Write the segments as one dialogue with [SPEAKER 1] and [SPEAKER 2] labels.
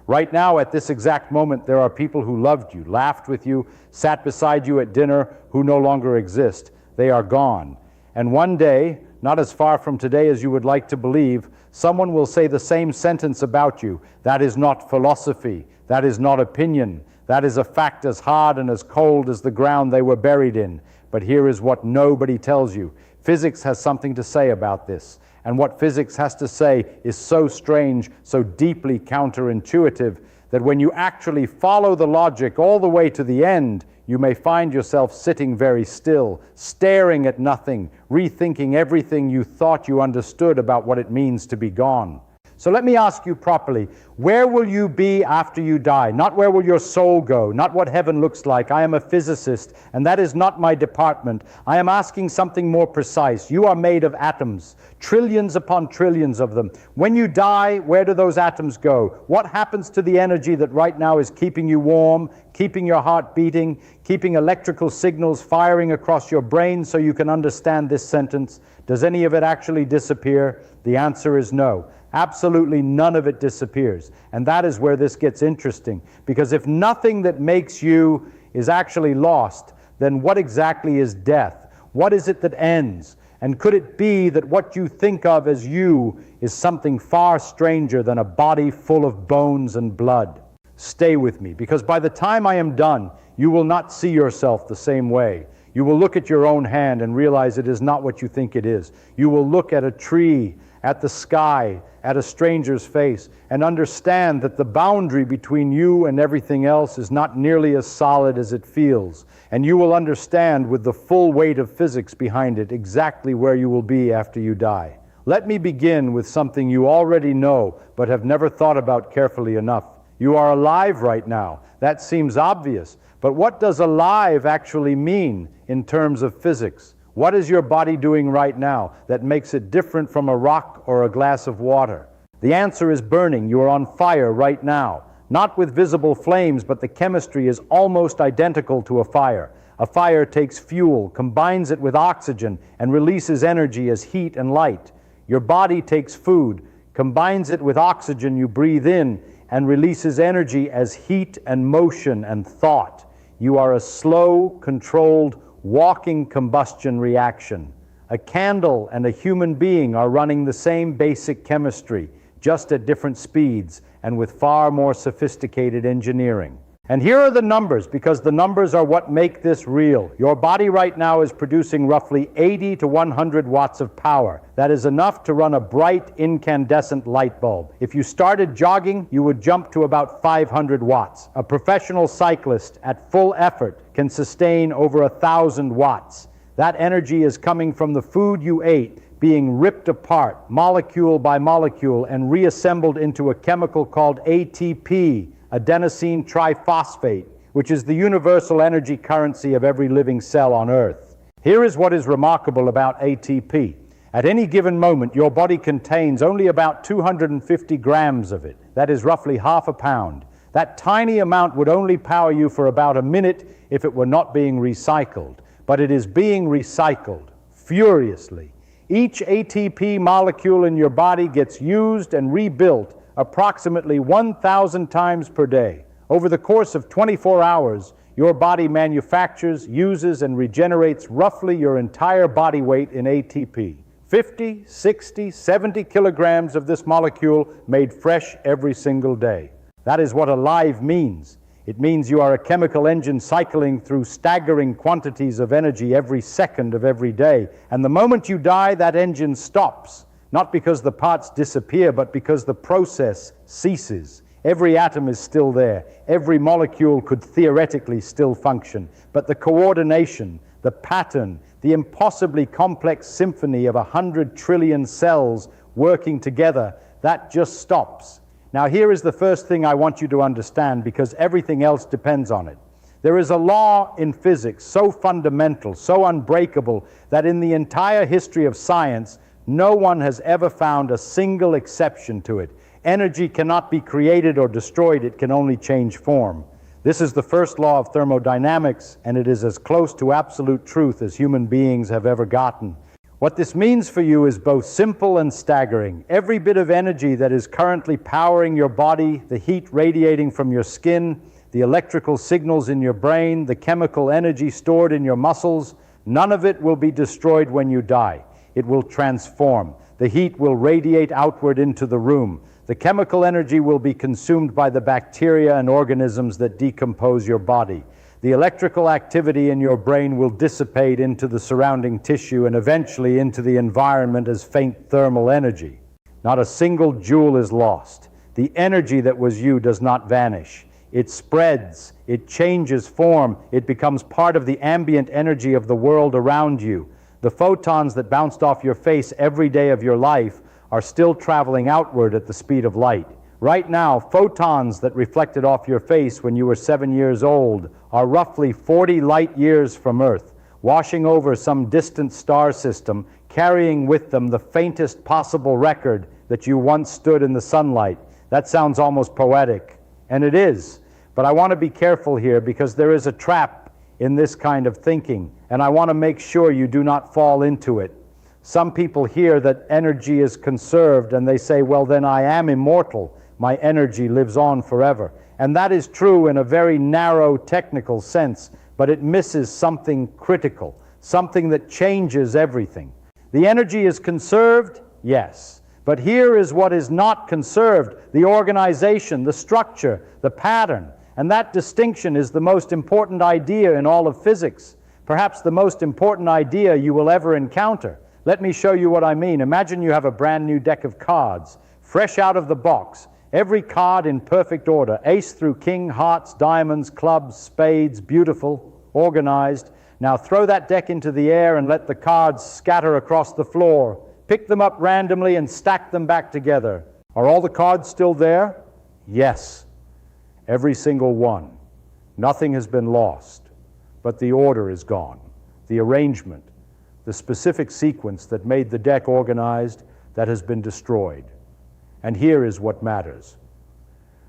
[SPEAKER 1] Right now, at this exact moment, there are people who loved you, laughed with you, sat beside you at dinner, who no longer exist. They are gone. And one day, not as far from today as you would like to believe, someone will say the same sentence about you. That is not philosophy. That is not opinion. That is a fact as hard and as cold as the ground they were buried in. But here is what nobody tells you. Physics has something to say about this. And what physics has to say is so strange, so deeply counterintuitive, that when you actually follow the logic all the way to the end, you may find yourself sitting very still, staring at nothing, rethinking everything you thought you understood about what it means to be gone. So let me ask you properly, where will you be after you die? Not where will your soul go, not what heaven looks like. I am a physicist, and that is not my department. I am asking something more precise. You are made of atoms, trillions upon trillions of them. When you die, where do those atoms go? What happens to the energy that right now is keeping you warm, keeping your heart beating, keeping electrical signals firing across your brain so you can understand this sentence? Does any of it actually disappear? The answer is no. Absolutely none of it disappears. And that is where this gets interesting. Because if nothing that makes you is actually lost, then what exactly is death? What is it that ends? And could it be that what you think of as you is something far stranger than a body full of bones and blood? Stay with me, because by the time I am done, you will not see yourself the same way. You will look at your own hand and realize it is not what you think it is. You will look at a tree, at the sky, at a stranger's face, and understand that the boundary between you and everything else is not nearly as solid as it feels. And you will understand with the full weight of physics behind it exactly where you will be after you die. Let me begin with something you already know but have never thought about carefully enough. You are alive right now. That seems obvious. But what does alive actually mean in terms of physics? What is your body doing right now that makes it different from a rock or a glass of water? The answer is burning. You are on fire right now. Not with visible flames, but the chemistry is almost identical to a fire. A fire takes fuel, combines it with oxygen, and releases energy as heat and light. Your body takes food, combines it with oxygen you breathe in, and releases energy as heat and motion and thought. You are a slow, controlled, walking combustion reaction. A candle and a human being are running the same basic chemistry, just at different speeds and with far more sophisticated engineering. And here are the numbers, because the numbers are what make this real. Your body right now is producing roughly 80 to 100 watts of power. That is enough to run a bright, incandescent light bulb. If you started jogging, you would jump to about 500 watts. A professional cyclist at full effort can sustain over 1,000 watts. That energy is coming from the food you ate, being ripped apart, molecule by molecule, and reassembled into a chemical called ATP, adenosine triphosphate, which is the universal energy currency of every living cell on Earth. Here is what is remarkable about ATP. At any given moment, your body contains only about 250 grams of it. That is roughly half a pound. That tiny amount would only power you for about a minute if it were not being recycled. But it is being recycled furiously. Each ATP molecule in your body gets used and rebuilt approximately 1,000 times per day. Over the course of 24 hours, your body manufactures, uses, and regenerates roughly your entire body weight in ATP. 50, 60, 70 kilograms of this molecule made fresh every single day. That is what alive means. It means you are a chemical engine cycling through staggering quantities of energy every second of every day. And the moment you die, that engine stops. Not because the parts disappear, but because the process ceases. Every atom is still there. Every molecule could theoretically still function. But the coordination, the pattern, the impossibly complex symphony of 100 trillion cells working together, that just stops. Now here is the first thing I want you to understand, because everything else depends on it. There is a law in physics so fundamental, so unbreakable, that in the entire history of science, no one has ever found a single exception to it. Energy cannot be created or destroyed, it can only change form. This is the first law of thermodynamics, and it is as close to absolute truth as human beings have ever gotten. What this means for you is both simple and staggering. Every bit of energy that is currently powering your body, the heat radiating from your skin, the electrical signals in your brain, the chemical energy stored in your muscles, none of it will be destroyed when you die. It will transform. The heat will radiate outward into the room. The chemical energy will be consumed by the bacteria and organisms that decompose your body. The electrical activity in your brain will dissipate into the surrounding tissue and eventually into the environment as faint thermal energy. Not a single joule is lost. The energy that was you does not vanish. It spreads, it changes form, it becomes part of the ambient energy of the world around you. The photons that bounced off your face every day of your life are still traveling outward at the speed of light. Right now, photons that reflected off your face when you were 7 years old are roughly 40 light years from Earth, washing over some distant star system, carrying with them the faintest possible record that you once stood in the sunlight. That sounds almost poetic, and it is. But I want to be careful here because there is a trap in this kind of thinking, and I want to make sure you do not fall into it. Some people hear that energy is conserved and they say, well, then I am immortal. My energy lives on forever. And that is true in a very narrow technical sense, but it misses something critical, something that changes everything. The energy is conserved, yes. But here is what is not conserved: the organization, the structure, the pattern. And that distinction is the most important idea in all of physics, perhaps the most important idea you will ever encounter. Let me show you what I mean. Imagine you have a brand new deck of cards, fresh out of the box. Every card in perfect order, ace through king, hearts, diamonds, clubs, spades, beautiful, organized. Now throw that deck into the air and let the cards scatter across the floor. Pick them up randomly and stack them back together. Are all the cards still there? Yes, every single one. Nothing has been lost, but the order is gone. The arrangement, the specific sequence that made the deck organized, that has been destroyed. And here is what matters.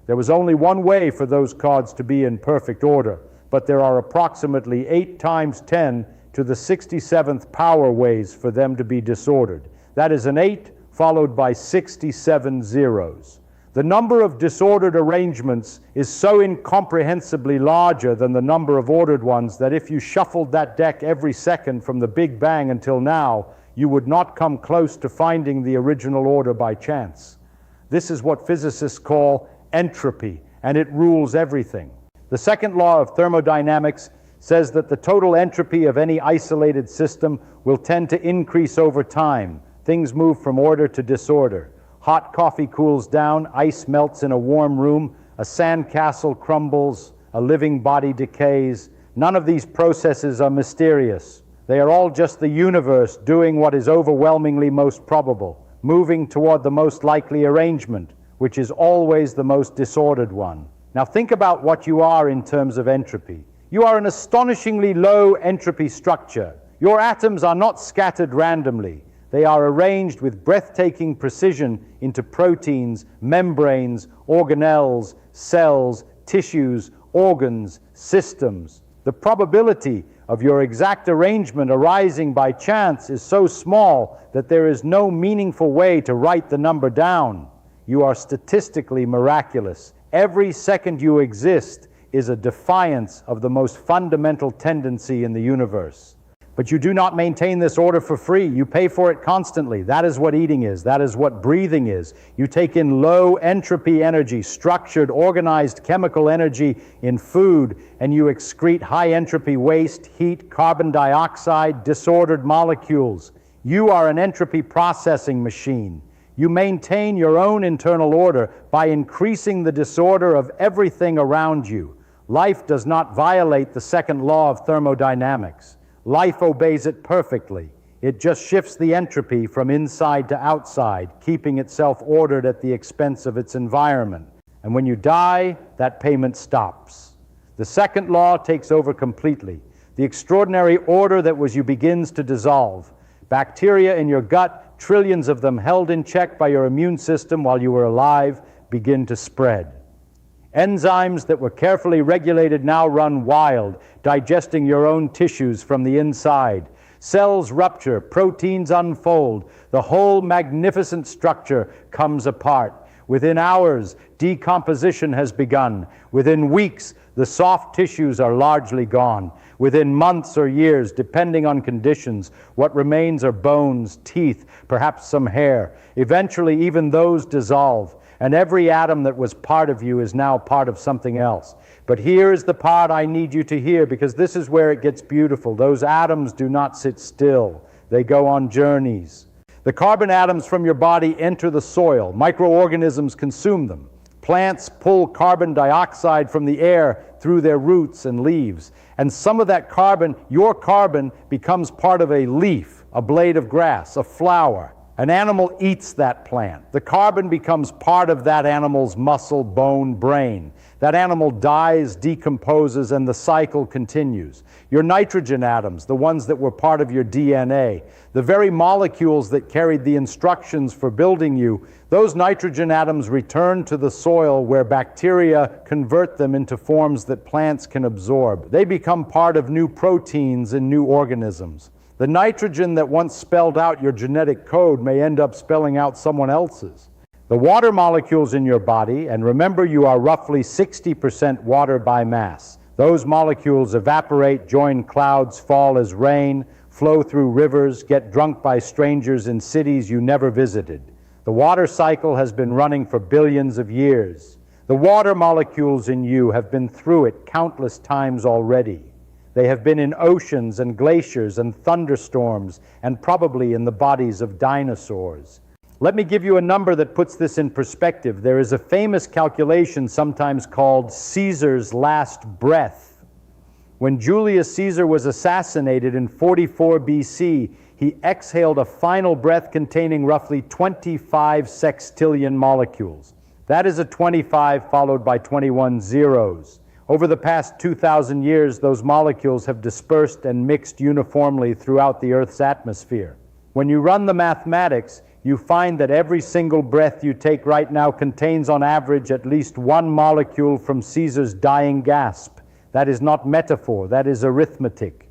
[SPEAKER 1] There was only one way for those cards to be in perfect order, but there are approximately 8 times 10 to the 67th power ways for them to be disordered. That is an 8 followed by 67 zeros. The number of disordered arrangements is so incomprehensibly larger than the number of ordered ones that if you shuffled that deck every second from the Big Bang until now, you would not come close to finding the original order by chance. This is what physicists call entropy, and it rules everything. The second law of thermodynamics says that the total entropy of any isolated system will tend to increase over time. Things move from order to disorder. Hot coffee cools down, ice melts in a warm room, a sand castle crumbles, a living body decays. None of these processes are mysterious. They are all just the universe doing what is overwhelmingly most probable, moving toward the most likely arrangement, which is always the most disordered one. Now think about what you are in terms of entropy. You are an astonishingly low entropy structure. Your atoms are not scattered randomly. They are arranged with breathtaking precision into proteins, membranes, organelles, cells, tissues, organs, systems. The probability of your exact arrangement arising by chance is so small that there is no meaningful way to write the number down. You are statistically miraculous. Every second you exist is a defiance of the most fundamental tendency in the universe. But you do not maintain this order for free. You pay for it constantly. That is what eating is. That is what breathing is. You take in low entropy energy, structured, organized chemical energy in food, and you excrete high entropy waste, heat, carbon dioxide, disordered molecules. You are an entropy processing machine. You maintain your own internal order by increasing the disorder of everything around you. Life does not violate the second law of thermodynamics. Life obeys it perfectly. It just shifts the entropy from inside to outside, keeping itself ordered at the expense of its environment. And when you die, that payment stops. The second law takes over completely. The extraordinary order that was you begins to dissolve. Bacteria in your gut, trillions of them held in check by your immune system while you were alive, begin to spread. Enzymes that were carefully regulated now run wild, digesting your own tissues from the inside. Cells rupture, proteins unfold, the whole magnificent structure comes apart. Within hours, decomposition has begun. Within weeks, the soft tissues are largely gone. Within months or years, depending on conditions, what remains are bones, teeth, perhaps some hair. Eventually, even those dissolve, and every atom that was part of you is now part of something else. But here is the part I need you to hear, because this is where it gets beautiful. Those atoms do not sit still. They go on journeys. The carbon atoms from your body enter the soil. Microorganisms consume them. Plants pull carbon dioxide from the air through their roots and leaves. And some of that carbon, your carbon, becomes part of a leaf, a blade of grass, a flower. An animal eats that plant. The carbon becomes part of that animal's muscle, bone, brain. That animal dies, decomposes, and the cycle continues. Your nitrogen atoms, the ones that were part of your DNA, the very molecules that carried the instructions for building you, those nitrogen atoms return to the soil where bacteria convert them into forms that plants can absorb. They become part of new proteins in new organisms. The nitrogen that once spelled out your genetic code may end up spelling out someone else's. The water molecules in your body, and remember you are roughly 60% water by mass. Those molecules evaporate, join clouds, fall as rain, flow through rivers, get drunk by strangers in cities you never visited. The water cycle has been running for billions of years. The water molecules in you have been through it countless times already. They have been in oceans and glaciers and thunderstorms, and probably in the bodies of dinosaurs. Let me give you a number that puts this in perspective. There is a famous calculation sometimes called Caesar's last breath. When Julius Caesar was assassinated in 44 BC, he exhaled a final breath containing roughly 25 sextillion molecules. That is a 25 followed by 21 zeros. Over the past 2,000 years, those molecules have dispersed and mixed uniformly throughout the Earth's atmosphere. When you run the mathematics, you find that every single breath you take right now contains on average at least one molecule from Caesar's dying gasp. That is not metaphor, that is arithmetic.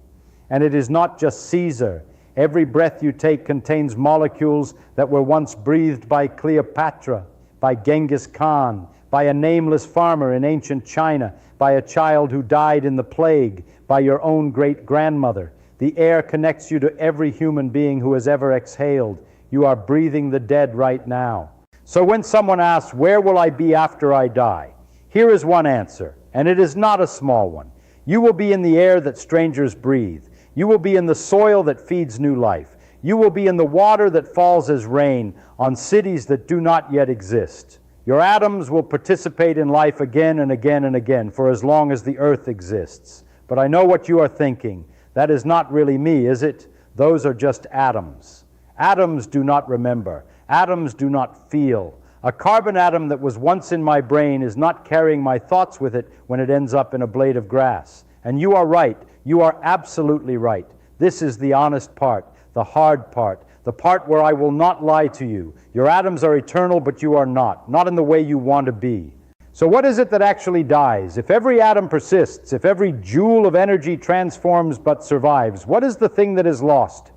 [SPEAKER 1] And it is not just Caesar. Every breath you take contains molecules that were once breathed by Cleopatra, by Genghis Khan, by a nameless farmer in ancient China, by a child who died in the plague, by your own great-grandmother. The air connects you to every human being who has ever exhaled. You are breathing the dead right now. So when someone asks, where will I be after I die? Here is one answer, and it is not a small one. You will be in the air that strangers breathe. You will be in the soil that feeds new life. You will be in the water that falls as rain on cities that do not yet exist. Your atoms will participate in life again and again and again for as long as the earth exists. But I know what you are thinking. That is not really me, is it? Those are just atoms. Atoms do not remember. Atoms do not feel. A carbon atom that was once in my brain is not carrying my thoughts with it when it ends up in a blade of grass. And you are right. You are absolutely right. This is the honest part, the hard part, the part where I will not lie to you. Your atoms are eternal, but you are not in the way you want to be. So what is it that actually dies? If every atom persists, if every joule of energy transforms but survives, what is the thing that is lost?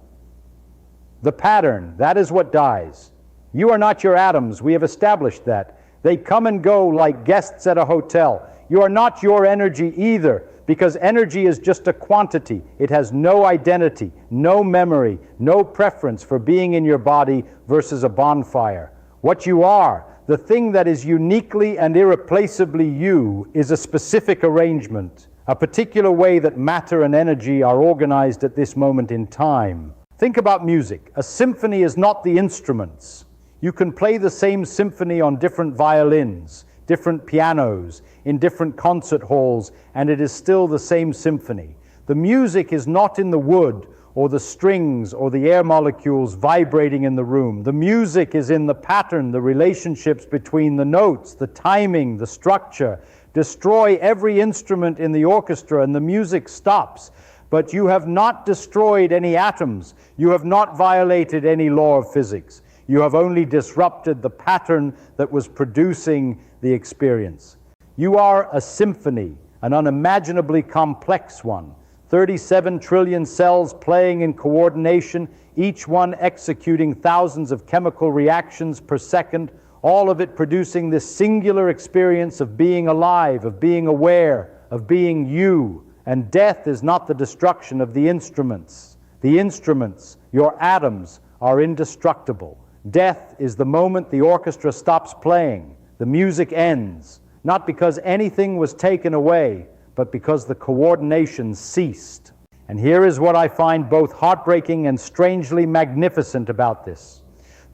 [SPEAKER 1] The pattern, that is what dies. You are not your atoms, we have established that. They come and go like guests at a hotel. You are not your energy either, because energy is just a quantity. It has no identity, no memory, no preference for being in your body versus a bonfire. What you are, the thing that is uniquely and irreplaceably you, is a specific arrangement, a particular way that matter and energy are organized at this moment in time. Think about music. A symphony is not the instruments. You can play the same symphony on different violins, different pianos, in different concert halls, and it is still the same symphony. The music is not in the wood or the strings or the air molecules vibrating in the room. The music is in the pattern, the relationships between the notes, the timing, the structure. Destroy every instrument in the orchestra and the music stops. But you have not destroyed any atoms. You have not violated any law of physics. You have only disrupted the pattern that was producing the experience. You are a symphony, an unimaginably complex one. 37 trillion cells playing in coordination, each one executing thousands of chemical reactions per second, all of it producing this singular experience of being alive, of being aware, of being you. And death is not the destruction of the instruments. The instruments, your atoms, are indestructible. Death is the moment the orchestra stops playing, the music ends, not because anything was taken away, but because the coordination ceased. And here is what I find both heartbreaking and strangely magnificent about this.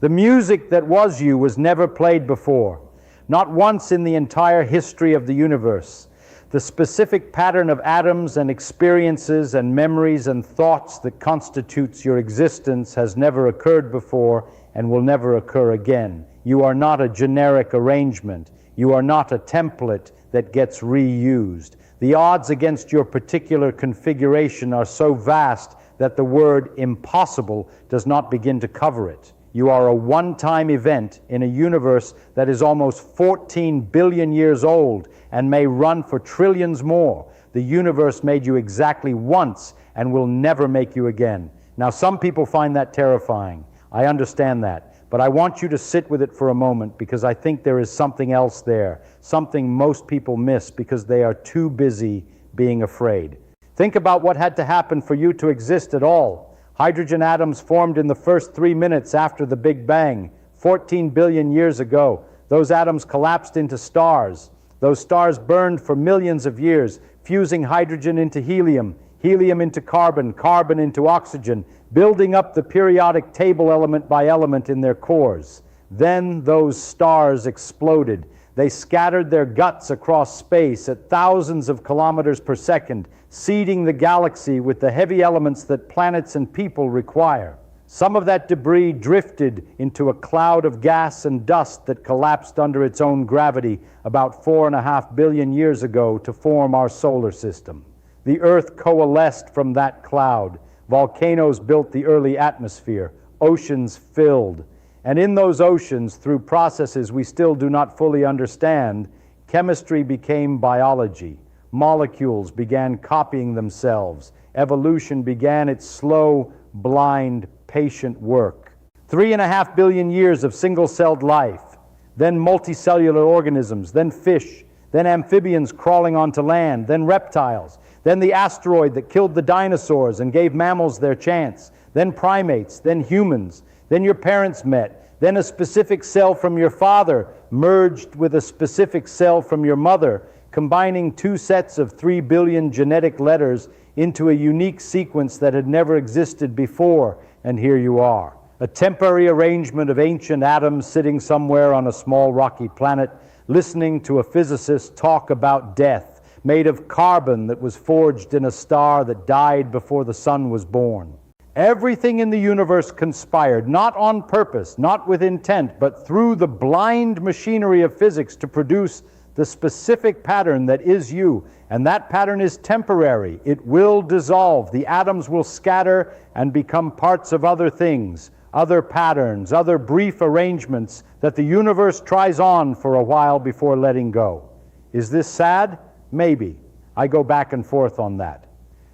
[SPEAKER 1] The music that was you was never played before, not once in the entire history of the universe. The specific pattern of atoms and experiences and memories and thoughts that constitutes your existence has never occurred before and will never occur again. You are not a generic arrangement. You are not a template that gets reused. The odds against your particular configuration are so vast that the word impossible does not begin to cover it. You are a one-time event in a universe that is almost 14 billion years old and may run for trillions more. The universe made you exactly once and will never make you again. Now, some people find that terrifying. I understand that. But I want you to sit with it for a moment because I think there is something else there, something most people miss because they are too busy being afraid. Think about what had to happen for you to exist at all. Hydrogen atoms formed in the first 3 minutes after the Big Bang, 14 billion years ago. Those atoms collapsed into stars. Those stars burned for millions of years, fusing hydrogen into helium, helium into carbon, carbon into oxygen, building up the periodic table element by element in their cores. Then those stars exploded. They scattered their guts across space at thousands of kilometers per second, seeding the galaxy with the heavy elements that planets and people require. Some of that debris drifted into a cloud of gas and dust that collapsed under its own gravity about 4.5 billion years ago to form our solar system. The Earth coalesced from that cloud. Volcanoes built the early atmosphere. Oceans filled. And in those oceans, through processes we still do not fully understand, chemistry became biology. Molecules began copying themselves. Evolution began its slow, blind, patient work. 3.5 billion years of single-celled life, then multicellular organisms, then fish, then amphibians crawling onto land, then reptiles, then the asteroid that killed the dinosaurs and gave mammals their chance, then primates, then humans, then your parents met, then a specific cell from your father merged with a specific cell from your mother, combining 2 sets of 3 billion genetic letters into a unique sequence that had never existed before, and here you are. A temporary arrangement of ancient atoms sitting somewhere on a small rocky planet, listening to a physicist talk about death, made of carbon that was forged in a star that died before the sun was born. Everything in the universe conspired, not on purpose, not with intent, but through the blind machinery of physics to produce the specific pattern that is you. And that pattern is temporary. It will dissolve. The atoms will scatter and become parts of other things, other patterns, other brief arrangements that the universe tries on for a while before letting go. Is this sad? Maybe. I go back and forth on that.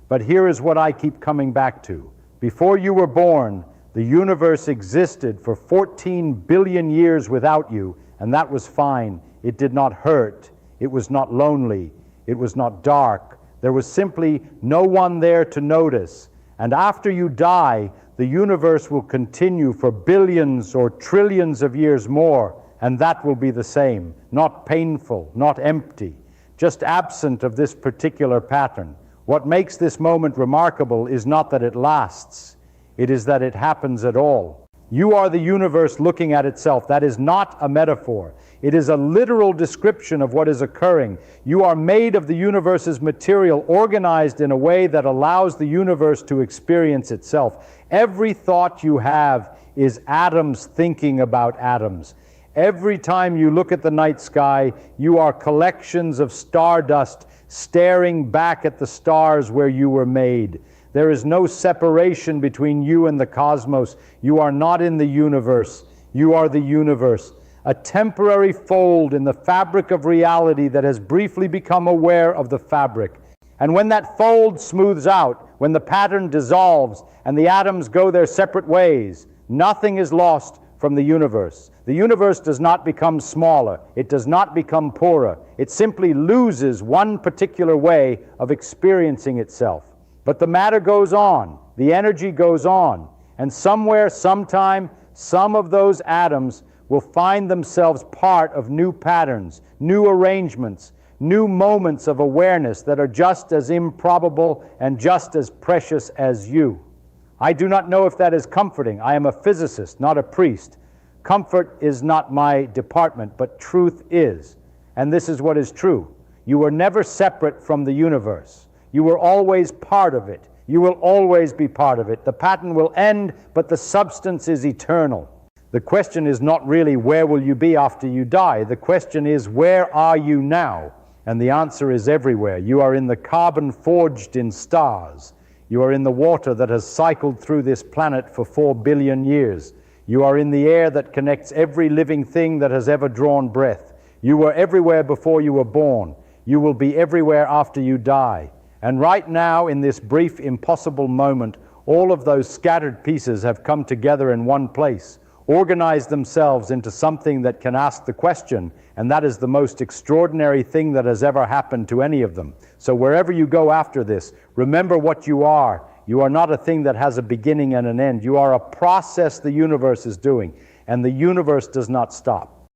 [SPEAKER 1] But here is what I keep coming back to. Before you were born, the universe existed for 14 billion years without you, and that was fine. It did not hurt. It was not lonely. It was not dark. There was simply no one there to notice. And after you die, the universe will continue for billions or trillions of years more, and that will be the same. Not painful, not empty, just absent of this particular pattern. What makes this moment remarkable is not that it lasts. It is that it happens at all. You are the universe looking at itself. That is not a metaphor. It is a literal description of what is occurring. You are made of the universe's material, organized in a way that allows the universe to experience itself. Every thought you have is atoms thinking about atoms. Every time you look at the night sky, you are collections of stardust staring back at the stars where you were made. There is no separation between you and the cosmos. You are not in the universe. You are the universe. A temporary fold in the fabric of reality that has briefly become aware of the fabric. And when that fold smooths out, when the pattern dissolves and the atoms go their separate ways, nothing is lost from the universe. The universe does not become smaller. It does not become poorer. It simply loses one particular way of experiencing itself. But the matter goes on. The energy goes on. And somewhere, sometime, some of those atoms will find themselves part of new patterns, new arrangements, new moments of awareness that are just as improbable and just as precious as you. I do not know if that is comforting. I am a physicist, not a priest. Comfort is not my department, but truth is. And this is what is true. You were never separate from the universe. You were always part of it. You will always be part of it. The pattern will end, but the substance is eternal. The question is not really where will you be after you die. The question is where are you now? And the answer is everywhere. You are in the carbon forged in stars. You are in the water that has cycled through this planet for 4 billion years. You are in the air that connects every living thing that has ever drawn breath. You were everywhere before you were born. You will be everywhere after you die. And right now, in this brief, impossible moment, all of those scattered pieces have come together in one place, organized themselves into something that can ask the question, and that is the most extraordinary thing that has ever happened to any of them. So wherever you go after this, remember what you are. You are not a thing that has a beginning and an end. You are a process the universe is doing, and the universe does not stop.